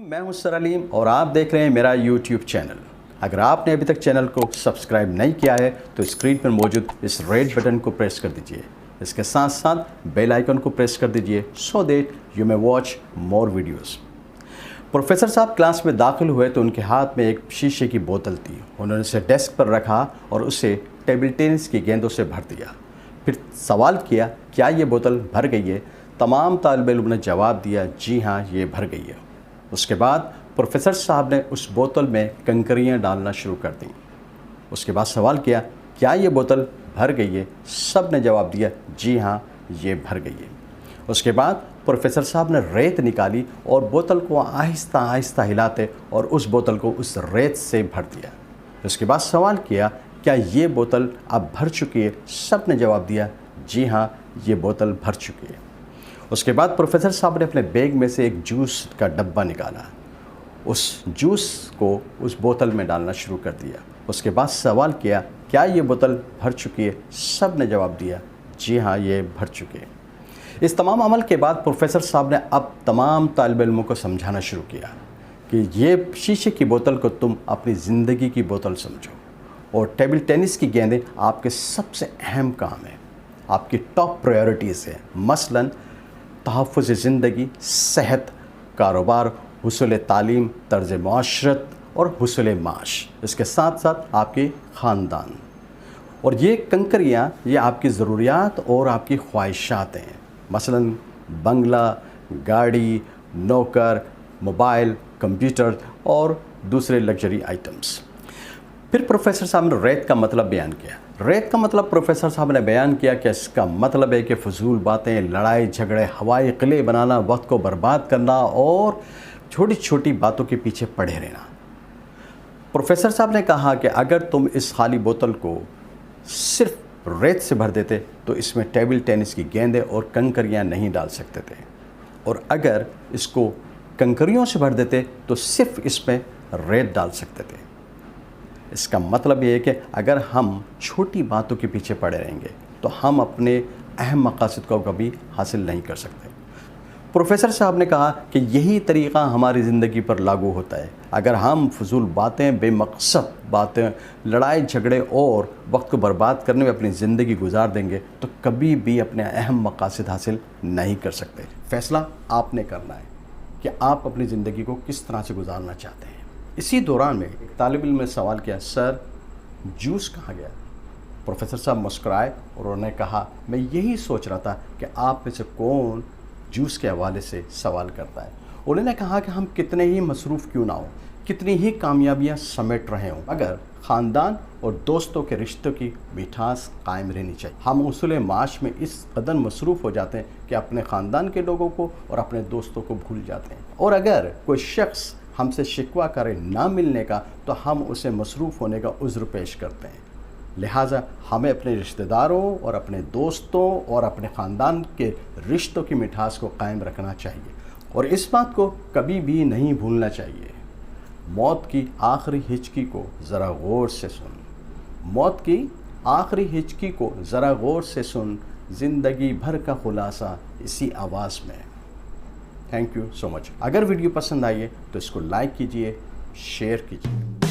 मैं हूं सर अलीम और आप देख रहे हैं मेरा YouTube चैनल। अगर आपने अभी तक चैनल को सब्सक्राइब नहीं किया है तो स्क्रीन पर मौजूद इस रेड बटन को प्रेस कर दीजिए। इसके साथ साथ बेल आइकन को प्रेस कर दीजिए so that you may watch more videos. Professor साहब क्लास में दाखिल हुए तो उनके हाथ में एक शीशे की बोतल थी। उन्होंने उसे डेस्क पर रखा और उसे टेबल टेनिस की गेंदों से भर दिया। फिर सवाल किया, क्या ये बोतल भर गई है? तमाम तालिब इल्म ने जवाब दिया, जी हाँ, ये भर गई है। उसके बाद प्रोफेसर साहब ने उस बोतल में कंकरियाँ डालना शुरू कर दी। उसके बाद सवाल किया, क्या ये बोतल भर गई है? सब ने जवाब दिया, जी हाँ, ये भर गई है। उसके बाद प्रोफेसर साहब ने रेत निकाली और बोतल को आहिस्ता आहिस्ता हिलाते और उस बोतल को उस रेत से भर दिया। उसके बाद सवाल किया, क्या ये बोतल अब भर चुकी है? सब ने जवाब दिया, जी हाँ, ये बोतल भर चुकी है। उसके बाद प्रोफेसर साहब ने अपने बैग में से एक जूस का डब्बा निकाला, उस जूस को उस बोतल में डालना शुरू कर दिया। उसके बाद सवाल किया, क्या ये बोतल भर चुकी है? सब ने जवाब दिया, जी हाँ, ये भर चुकी है। इस तमाम अमल के बाद प्रोफेसर साहब ने अब तमाम तालिब इल्मों को समझाना शुरू किया कि ये शीशे की बोतल को तुम अपनी ज़िंदगी की बोतल समझो और टेबल टेनिस की गेंदें आपके सबसे अहम काम है, आपकी टॉप प्रायोरिटीज़ है। मसलन तहफ़्फ़ुज़ ज़िंदगी, सेहत, कारोबार, हुसूल तालीम, तर्ज़ मुआशरत और हुसूल माश, इसके साथ साथ आपके ख़ानदान। और ये कंकरियाँ ये आपकी ज़रूरियात और आपकी ख्वाहिशात हैं, मसलन बंगला, गाड़ी, नौकर, मोबाइल, कंप्यूटर और दूसरे लग्जरी आइटम्स। फिर प्रोफेसर साहब ने रेत का मतलब बयान किया। रेत का मतलब प्रोफेसर साहब ने बयान किया कि इसका मतलब है कि फजूल बातें, लड़ाई झगड़े, हवाई किले बनाना, वक्त को बर्बाद करना और छोटी छोटी बातों के पीछे पड़े रहना। प्रोफेसर साहब ने कहा कि अगर तुम इस खाली बोतल को सिर्फ रेत से भर देते तो इसमें टेबल टेनिस की गेंदें और कंकरियां नहीं डाल सकते थे, और अगर इसको कंकरियों से भर देते तो सिर्फ इसमें रेत डाल सकते थे। इसका मतलब ये है कि अगर हम छोटी बातों के पीछे पड़े रहेंगे तो हम अपने अहम मकासद को कभी हासिल नहीं कर सकते। प्रोफेसर साहब ने कहा कि यही तरीक़ा हमारी ज़िंदगी पर लागू होता है। अगर हम फजूल बातें, बेमकसद बातें, लड़ाई झगड़े और वक्त को बर्बाद करने में अपनी ज़िंदगी गुजार देंगे तो कभी भी अपने अहम मकासद हासिल नहीं कर सकते। फ़ैसला आपने करना है कि आप अपनी ज़िंदगी को किस तरह से गुजारना चाहते हैं। इसी दौरान में एक तालिब इल्म ने सवाल किया, सर जूस कहाँ गया? प्रोफेसर साहब मुस्कुराए और उन्होंने कहा, मैं यही सोच रहा था कि आप में से कौन जूस के हवाले से सवाल करता है। उन्होंने कहा कि हम कितने ही मसरूफ़ क्यों ना हों, कितनी ही कामयाबियां समेट रहे हों, अगर ख़ानदान और दोस्तों के रिश्तों की मिठास कायम रहनी चाहिए। हम हुसूल माश में इस कदर मसरूफ़ हो जाते हैं कि अपने ख़ानदान के लोगों को और अपने दोस्तों को भूल जाते हैं, और अगर कोई शख्स हमसे शिकवा करे ना मिलने का तो हम उसे मसरूफ़ होने का उज़्र पेश करते हैं। लिहाजा हमें अपने रिश्तेदारों और अपने दोस्तों और अपने ख़ानदान के रिश्तों की मिठास को कायम रखना चाहिए और इस बात को कभी भी नहीं भूलना चाहिए। मौत की आखिरी हिचकी को ज़रा गौर से सुन, मौत की आखिरी हिचकी को ज़रा गौर से सुन, ज़िंदगी भर का खुलासा इसी आवाज़ में। Thank you so much. अगर वीडियो पसंद आई है तो इसको लाइक कीजिए, शेयर कीजिए।